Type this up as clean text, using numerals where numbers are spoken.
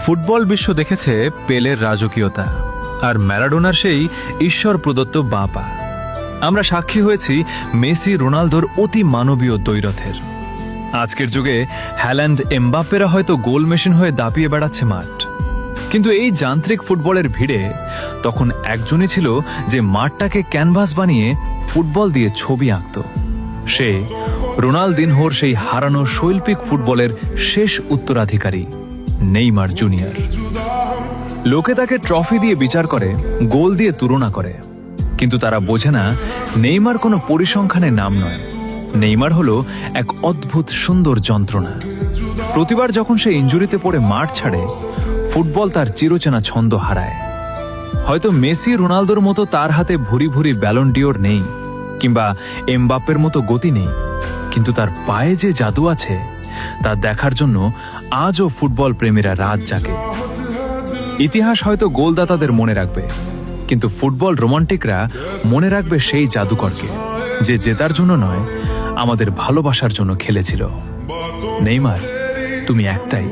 Football বিশ্ব দেখেছে পেলের রাজকীয়তা আর ম্যারাডোনার সেই ঈশ্বর প্রদত্ত বাঁ পা। আমরা সাক্ষী হয়েছি মেসি রোনালদোর অতি মানবীয় দ্বৈরথের। আজকের যুগে হ্যাল্যান্ড এমবাপ্পেরা হয়তো গোল মেশিন হয়ে দাপিয়ে বেড়াচ্ছে মাঠ, কিন্তু এই যান্ত্রিক ফুটবলের ভিড়ে তখন একজনই ছিল যে মাঠটাকে ক্যানভাস বানিয়ে ফুটবল দিয়ে ছবি আঁকত। সে রোনালদিনহোর সেই হারানো শৈল্পিক ফুটবলের শেষ উত্তরাধিকারী নেইমার জুনিয়র। লোকে তাকে ট্রফি দিয়ে বিচার করে, গোল দিয়ে তুলনা করে, কিন্তু তারা বোঝে না নেইমার কোনো পরিসংখ্যানের নাম নয়। নেইমার হলো এক অদ্ভুত সুন্দর যন্ত্রণা। প্রতিবার যখন সে ইনজুরিতে পড়ে মাঠ ছাড়ে, ফুটবল তার চিরচেনা ছন্দ হারায়। হয়তো মেসি রোনালদোর মতো তার হাতে ভুরি ভুরি ব্যালন ডিওর নেই, কিংবা এমবাপ্পের মতো গতি নেই, কিন্তু তার পায়ে যে জাদু আছে তা দেখার জন্য আজও ফুটবল প্রেমীরা রাত জাগে। ইতিহাস হয়তো গোলদাতাদের মনে রাখবে, কিন্তু ফুটবল রোমান্টিকরা মনে রাখবে সেই জাদুকরকে, যে জেতার জন্য নয়, আমাদের ভালোবাসার জন্য খেলেছিল। নেইমার, তুমি একটাই।